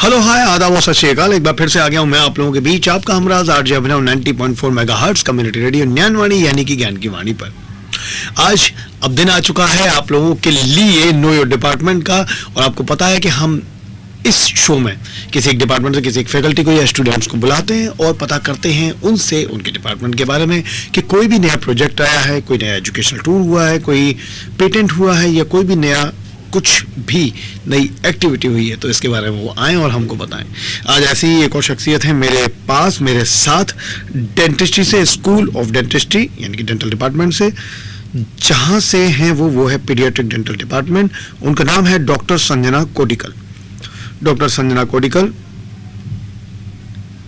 Hello hi आदाब और सत श्री अकाल। एक बार फिर से आ गया हूं मैं आप लोगों के बीच, आपका हमराज आरजे अभिनव 90.4 मेगाहर्ट्ज कम्युनिटी रेडियो ज्ञानवाणी यानी कि ज्ञान की वाणी पर। आज अब दिन आ चुका है आप लोगों के लिए नो योर डिपार्टमेंट का, और आपको पता है कि हम इस शो में किसी एक डिपार्टमेंट से किसी एक फैकल्टी को या स्टूडेंट्स को बुलाते हैं और पता करते हैं उनसे उनके डिपार्टमेंट के बारे में कि कोई भी नया प्रोजेक्ट आया है, कोई नया एजुकेशनल टूर हुआ है, कोई पेटेंट हुआ है या कोई भी नया कुछ भी नई एक्टिविटी हुई है, तो इसके बारे में वो आएँ और हमको बताएं। आज ऐसी ही एक और शख्सियत है मेरे पास, मेरे साथ, डेंटिस्ट्री से, स्कूल ऑफ डेंटिस्ट्री यानी कि डेंटल डिपार्टमेंट से, जहां से हैं वो है पीडियाट्रिक डेंटल डिपार्टमेंट। उनका नाम है डॉक्टर संजना कोडिकल। डॉक्टर संजना कोडिकल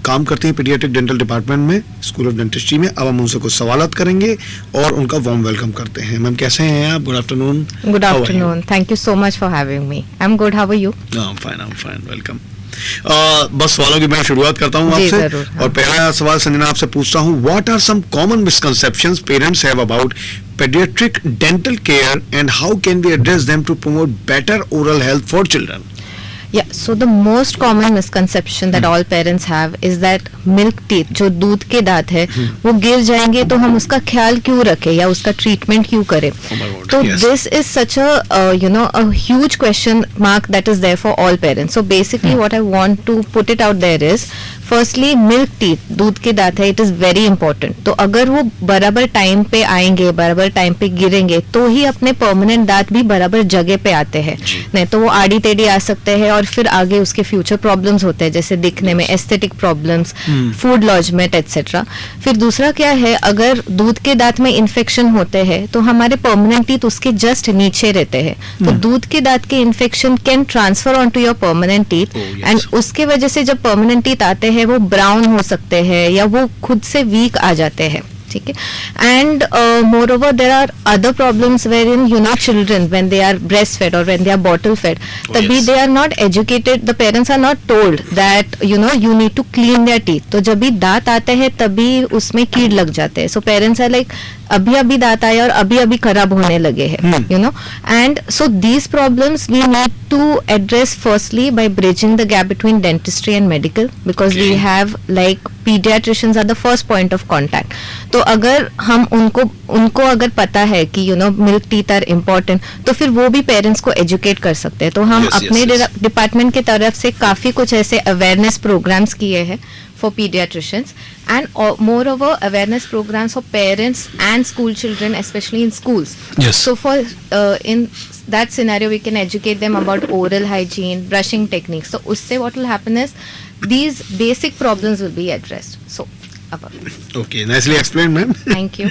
काम करती हैं पीडियाट्रिक डेंटल डिपार्टमेंट में, स्कूल ऑफ डेंटिस्ट्री में। अब हम उनसे कुछ सवालात करेंगे और उनका वार्म वेलकम करते हैं। मैम कैसे हैं आप? Good afternoon. Good afternoon, thank you so much for having me. I am good, how are you? I am fine, welcome. बस सवालों की मैं शुरुआत करता हूं आपसे, और पहला सवाल संजना आपसे पूछता हूं, what are some common misconceptions parents have about pediatric dental care and how can we address them to promote better oral health for children? Yeah, so the most common misconception that all parents have is that milk teeth, जो दूध के दांत है, वो गिर जाएंगे तो हम उसका ख्याल क्यों रखें या उसका ट्रीटमेंट क्यों करें? तो this is such a huge question mark that is there for all parents. So basically what I want to put it out there is, firstly milk teeth, दूध के दांत है, इट इज वेरी इंपॉर्टेंट। तो अगर वो बराबर time पे आएंगे, बराबर टाइम पे गिरेंगे, तो ही अपने परमानेंट दांत भी बराबर जगह पे आते हैं। नहीं तो वो आड़ी टेढ़ी आ सकते हैं और फिर आगे उसके फ्यूचर प्रॉब्लम्स होते हैं, जैसे दिखने में aesthetic problems, food lodgement etcetera. फिर दूसरा क्या है, अगर दूध के दांत में इन्फेक्शन होते हैं तो हमारे परमानेंट टीथ उसके जस्ट नीचे रहते हैं, तो दूध के दांत के infection can transfer on to your permanent teeth, and उसके वजह से जब परमानेंट टीथ आते हैं वो ब्राउन हो सकते हैं या वो खुद से वीक आ जाते हैं। ठीक है, and moreover there are other problems where in children when they are breast fed और when they are bottle fed, तभी they are not educated, the parents are not told that you need to clean their teeth. तो जब भी दांत आते हैं तभी उसमें कीड़ लग जाते हैं। सो पेरेंट्स आर लाइक, अभी दांत आए और अभी खराब होने लगे हैं, and so these problems we need to address firstly by bridging the gap between dentistry and medical, because we have like pediatricians are the first point of contact. तो अगर हम उनको अगर पता है कि मिल्क टीथ आर इम्पोर्टेंट, तो फिर वो भी पेरेंट्स को एजुकेट कर सकते हैं। तो हम अपने डिपार्टमेंट की तरफ से काफी कुछ ऐसे अवेयरनेस प्रोग्राम्स किए हैं for pediatricians, and moreover awareness programs for parents and school children, especially in schools. Yes. So for in that scenario we can educate them about oral hygiene, brushing techniques. So usse what will happen is these basic problems will be addressed. So okay, nicely explained, ma'am. Thank you.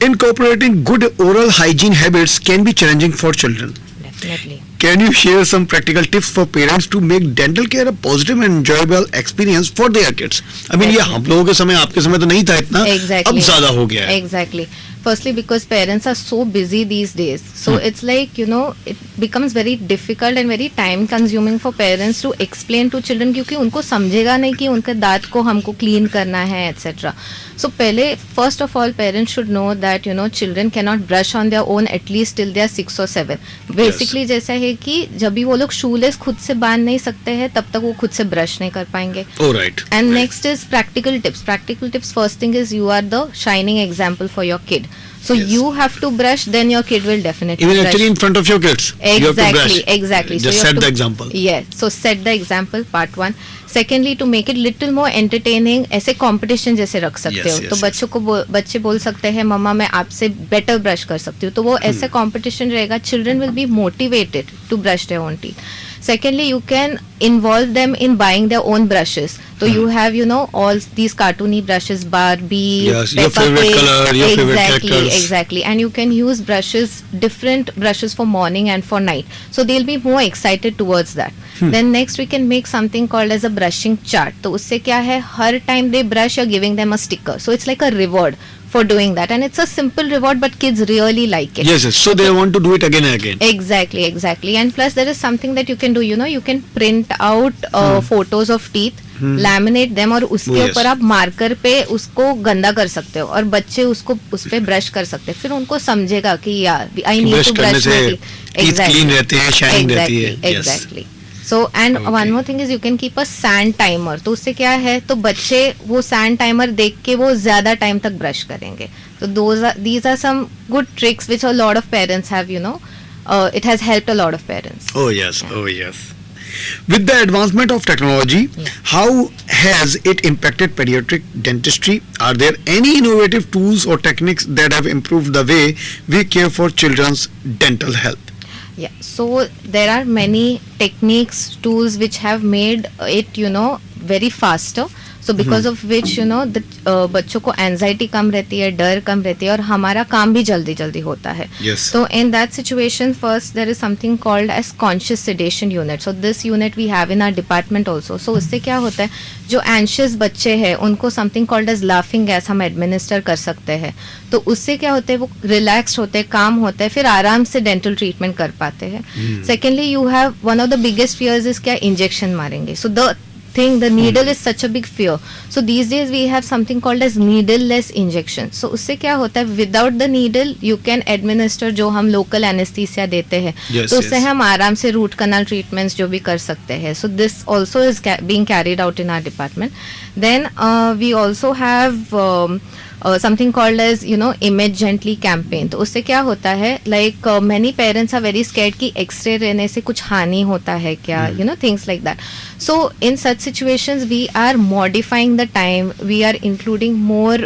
Incorporating good oral hygiene habits can be challenging for children. Definitely. Can you share some practical tips for parents to make dental care a positive and enjoyable experience for their kids? I mean, ये हम लोगों के समय, आपके समय तो नहीं था इतना, अब ज्यादा हो गया है। Exactly. Firstly, because parents are so busy these days, so it's like it becomes very difficult and very time consuming for parents to explain to children, क्योंकि उनको समझेगा नहीं कि उनके दांत को हमको क्लीन करना है etc. So पहले first of all parents should know that children cannot brush on their own at least till they are 6 or 7. Basically जैसा है कि जब भी वो लोग शूलेस खुद से बांध नहीं सकते हैं तब तक वो खुद से ब्रश नहीं कर पाएंगे। Right. And next is practical tips. Practical tips, first thing is you are the shining example for your kid. So you have to brush, then your kid will definitely even brush. Actually in front of your kids. Exactly, you have to brush. Exactly. Just set the example. Yes. So set the example, part 1. Secondly, to make it little more entertaining, ऐसे competition जैसे रख सकते हो। तो बच्चों को बच्चे बोल सकते हैं मम्मा मैं आपसे better brush कर सकती हूँ, तो वो ऐसे competition रहेगा। Children will be motivated to brush their own teeth. Secondly, you can involve them in buying their own brushes. So you have, all these cartoony brushes, Barbie, yes, your favorite color, your favorite characters. Exactly. And you can use brushes, different brushes for morning and for night. So they'll be more excited towards that. Then next we can make something called as a brushing chart. तो उससे क्या है, हर time they brush, you're giving them a sticker. So it's like a reward for doing that, and it's a simple reward but kids really like it. Yes, so they want to do it again and again. Exactly. And plus there is something that you can do, you can print out photos of teeth, laminate them, और उसके ऊपर आप marker पे उसको गंदा कर सकते हो और बच्चे उसको उस पे ब्रश कर सकते हैं। फिर उनको समझेगा कि यार I need to brush, clean रहते हैं, शाइनिंग रहती है। Exactly. So and Okay. One more thing is you can keep a sand timer. तो उससे क्या है, तो बच्चे वो सैंड टाइमर देख के वो ज्यादा टाइम तक ब्रश करेंगे. तो these are some good tricks which a lot of parents have, you know, it has helped a lot of parents. Oh yes, oh yes. With the advancement of technology, how has it impacted pediatric dentistry? Are there any innovative tools or techniques that have improved the way we care for children's dental health? Yeah, so there are many techniques, tools which have made it, you know, very faster. So because of which, you know, the बच्चों को anxiety कम रहती है, डर कम रहती है, और हमारा काम भी जल्दी जल्दी होता है. Yes. So in that situation, first there is something called as conscious sedation unit. So this unit we have in our department also. So उससे क्या होता है, जो anxious बच्चे हैं उनको something called as laughing gas हम administer कर सकते हैं. तो उससे क्या होता है, वो relaxed होते हैं, काम होता है, फिर आराम से dental treatment कर पाते हैं. Secondly, you have one of the biggest fears is क्या, injection मारेंगे. So the needle is such a big fear. So these days we have something called as needle-less injection. So उससे क्या होता है, without the needle you can administer जो हम local anesthesia देते हैं. Yes, तो उससे yes. हम आराम से root canal treatments जो भी कर सकते हैं. So this also is being carried out in our department. Then we also have something called as, you know, image gently campaign. तो उससे क्या होता है, like many parents are very scared कि x-ray लेने से कुछ हानि होता है क्या, you know, things like that. So in such situations we are modifying the time, we are including more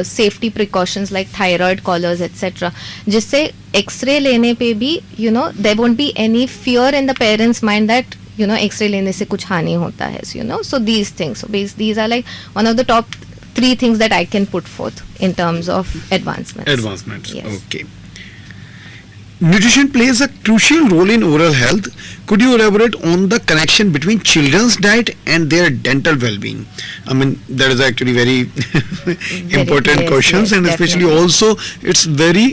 safety precautions like thyroid collars etc. जिससे x-ray लेने पे भी, you know, there won't be any fear in the parents mind that, you know, x-ray लेने से कुछ हानि होता है. So, you know, so these things, so these are like one of the top 3 things that I can put forth in terms of advancements. Advancements. Yes. Okay. Nutrition plays a crucial role in oral health. Could you elaborate on the connection between children's diet and their dental well-being? I mean, that is actually very important yes, questions, yes, and especially definitely. also it's very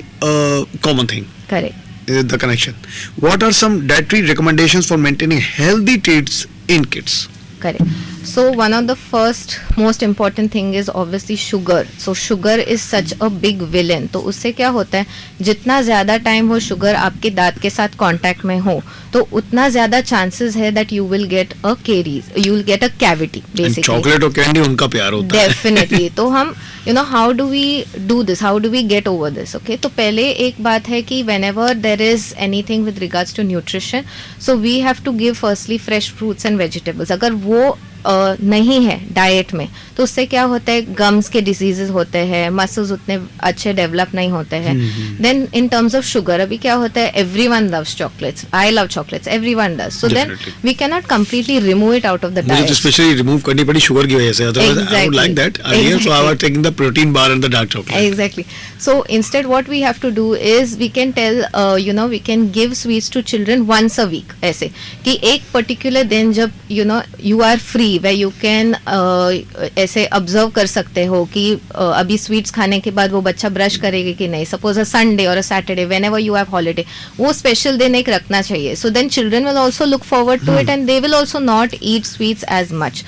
common thing. Correct. The connection. What are some dietary recommendations for maintaining healthy traits in kids? Correct. So one of the first most important thing is obviously sugar. So sugar is such a big villain. तो उससे क्या होता है, जितना ज़्यादा time वो sugar आपके दांत के साथ कांटेक्ट में हो, तो उतना ज़्यादा चांसेस है that you will get a caries, you will get a cavity And basically. chocolate और candy उनका प्यार होता है. Definitely. तो हम, you know, how do we do this? How do we get over this? Okay. तो पहले एक बात है कि whenever there is anything with regards to nutrition, so we have to give firstly fresh fruits and vegetables. अगर वो नहीं है डाइट में, तो उससे क्या होता है, गम्स के डिजीजेस होते हैं, मसल्स उतने अच्छे डेवलप नहीं होते हैं. Then in terms of sugar, अभी क्या होता है, everyone loves chocolates, I love chocolates, everyone does. So then Definitely. We can not completely remove it out of the मुझे तो डाइट. स्पेशली रिमूव करनी पड़ी शुगर की वजह से. Otherwise, I would like that earlier, so I was taking the protein bar and the dark chocolate. Exactly. So instead what we have to do is we can tell, you know, we can give sweets to children once a week. ऐसे कि एक particular दिन जब, you know, you are free where you can ऐसे observe कर सकते हो कि अभी sweets खाने के बाद वो बच्चा ब्रश करेगा कि नहीं. Suppose a Sunday or a Saturday, whenever you have holiday, वो special दिन एक रखना चाहिए. So then children will also look forward to it and they will also not eat sweets as much.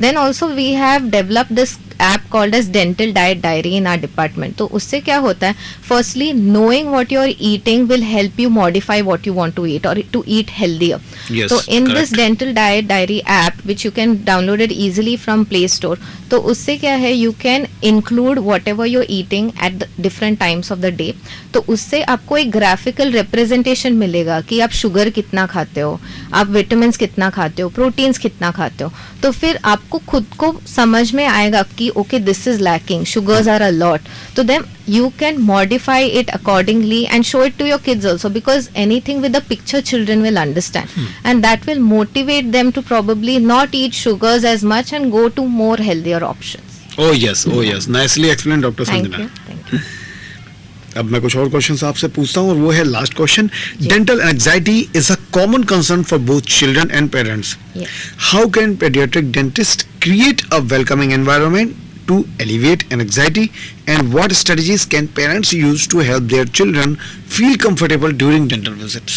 Then also we have developed this app called as dental diet diary in our department. तो उससे क्या होता है, firstly knowing what you're eating will help you modify what you want to eat or to eat healthier. Yes, So in this correct. dental diet diary app which you can download it easily from Play Store, तो उससे क्या है, you can include whatever you're eating at the different times of the day. तो उससे आपको एक graphical representation मिलेगा कि आप शुगर कितना खाते हो, आप विटामिन्स कितना खाते हो, प्रोटीन्स कितना खाते हो. तो फिर आपको खुद को समझ में आएगा कि okay this is lacking, sugars are a lot. तो then you can modify it accordingly and show it to your kids also, because anything with a picture children will understand and that will motivate them to probably not eat sugars as much and go to more healthier options. Oh yes, nicely explained, Dr. Thank Sanjana. you. Thank you. अब मैं कुछ और questions आपसे पूछता हूँ और वो है last question. Dental anxiety is a common concern for both children and parents. Yes. How can paediatric dentist create a welcoming environment to alleviate anxiety, and what strategies can parents use to help their children feel comfortable during dental visits?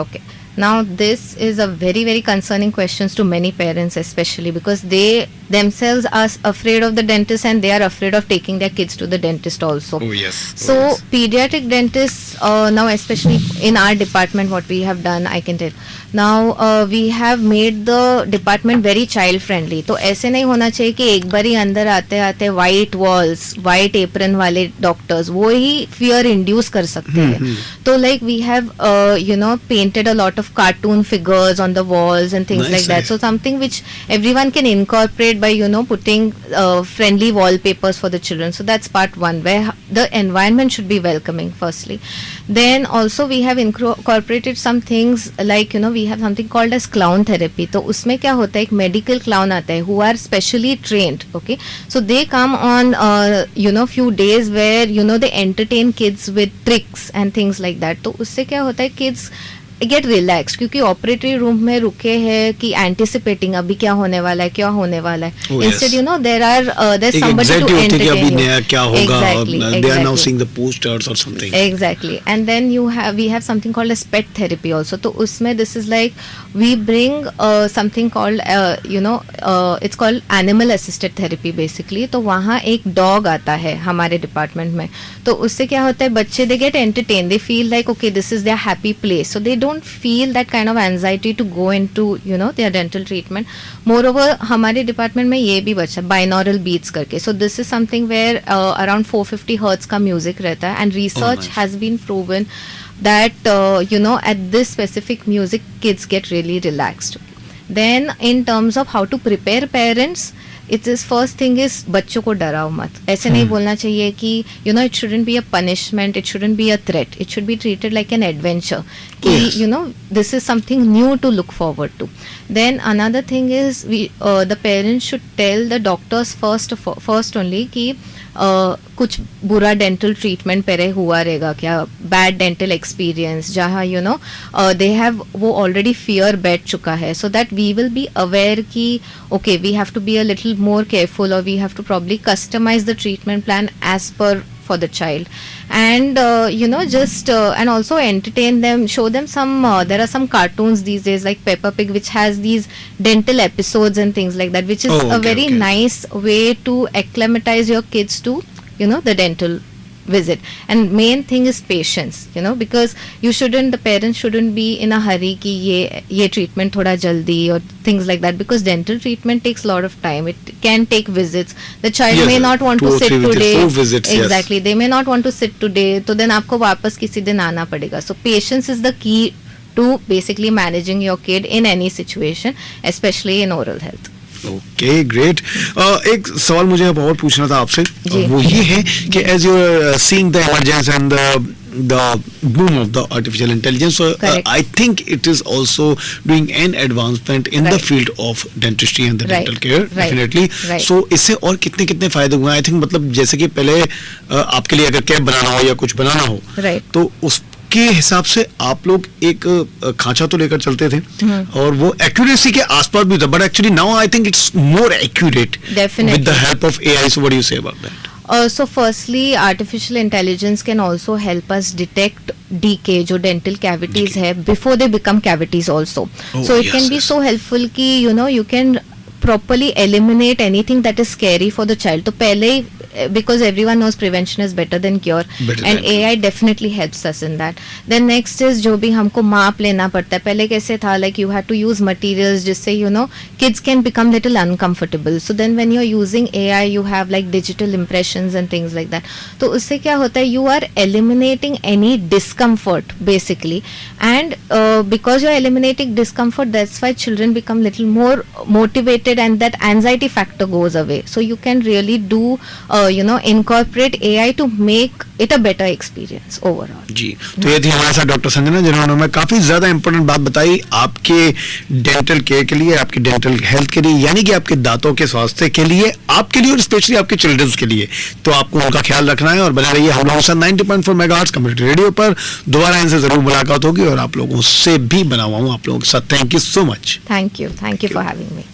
Okay. Now this is a very concerning questions to many parents, especially because they themselves are afraid of the dentist and they are afraid of taking their kids to the dentist also. Oh yes. So pediatric dentists now, especially in our department, what we have done, I can tell. Now we have made the department very child friendly. तो ऐसे नहीं होना चाहिए कि एक बार ही अंदर आते आते white walls, white apron वाले doctors वो ही fear induce कर सकते हैं. तो like we have painted a lot of cartoon figures on the walls and things Nice, like that. nice. So something which everyone can incorporate by putting friendly wallpapers for the children. So that's part one, where the environment should be welcoming firstly. Then also we have incorporated some things like we have something called as clown therapy. तो उसमें क्या होता है, एक medical clown आता है who are specially trained. Okay, so they come on few days where they entertain kids with tricks and things like that. तो उससे क्या होता है, kids गेट रिलैक्स, क्योंकि ऑपरेटरी रूम में रुके हैं कि एंटिसिपेटिंग अभी क्या होने वाला है, क्या होने वाला है. Instead there are there somebody to entertain you. अभी नया क्या होगा, Exactly, they are now seeing the posters or something. Exactly. And then we have something called as pet therapy also. तो उसमें this is like we bring something called it's called animal assisted therapy basically. तो वहाँ एक dog आता है हमारे department में. तो उससे क्या होता है, बच्चे they get entertained, they feel like okay this is their happy place, so they don't feel that kind of anxiety to go into their dental treatment. Moreover हमारे डिपार्टमेंट में ये भी बचा binaural beats करके. So this is something where around 450 hertz का music रहता है, and research nice. has been proven that at this specific music kids get really relaxed. Then in terms of how to prepare parents, it is first thing is बच्चों को डराओ मत. ऐसे नहीं बोलना चाहिए कि it shouldn't be a punishment, it shouldn't be a threat, it should be treated like an adventure. कि this is something new to look forward to. Then another thing is the parents should tell the doctors first only कि कुछ बुरा dental treatment पहले हुआ रहेगा क्या, bad dental experience जहाँ they have वो ऑलरेडी फियर बैठ चुका है, so that we will be aware कि okay we have to be a little more careful, or we have to probably customize the treatment plan as per for the child. And just and also entertain them, show them some there are some cartoons these days like Peppa Pig which has these dental episodes and things like that, which is a very nice way to acclimatize your kids to the dental visit. And main thing is patience, because the parents shouldn't be in a hurry कि ये treatment थोड़ा जल्दी or things like that, because dental treatment takes a lot of time. It can take visits. The child may not want to sit today. 4 visits, exactly. They may not want to sit today. तो then आपको वापस किसी दिन आना पड़ेगा. So patience is the key to basically managing your kid in any situation, especially in oral health. Okay great. एक सवाल मुझे अब और पूछना था आपसे, वो ये है कि as you are seeing the emergence and the boom of the artificial intelligence, so I think it is also doing an advancement in the field of dentistry and the dental care, definitely. So इससे और कितने कितने फायदे हुए, I think मतलब जैसे कि पहले आपके लिए अगर कैप बनाना हो या कुछ बनाना हो, तो उसके हिसाब से आप लोग एक खांचा तो लेकर चलते थे और वो एक्यूरेसी के आसपास भी था, but actually now I think it's more accurate with the help of AI. So what do you say about that? So firstly, artificial intelligence can also help us detect decay, जो dental cavities है, before they become cavities also. So it can be so helpful कि you can properly eliminate anything that is scary for the child. तो पहले ही, because everyone knows prevention is better than cure, and AI definitely helps us in that. Then next is जो भी हमको माप लेना पड़ता है, पहले कैसे था like you had to use materials जिससे kids can become little uncomfortable. So then when you're using AI you have like digital impressions and things like that. तो उससे क्या होता है, you are eliminating any discomfort basically, and because you're eliminating discomfort, that's why children become little more motivated and that anxiety factor goes away. So you can really do incorporate AI to make it a better experience overall. जी, तो ये थी हमारे साथ doctor Sanjana जिन्होंने हमें काफी ज्यादा important बात बताई आपके डेंटल केयर के लिए, आपके डेंटल हेल्थ के लिए, यानी कि आपके दांतों के स्वास्थ्य के लिए, आपके लिए और स्पेशली आपके चिल्ड्रंस के लिए. तो आपको उनका ख्याल रखना है और बने रहिए हम लोगों के साथ 90.4 मेगाहर्ट्ज कम्युनिटी रेडियो पर. दोबारा इनसे जरूर मुलाकात होगी और आप लोगों से भी बना हुआ हूँ आप लोगों के साथ. Thank you so much. Thank you for having me.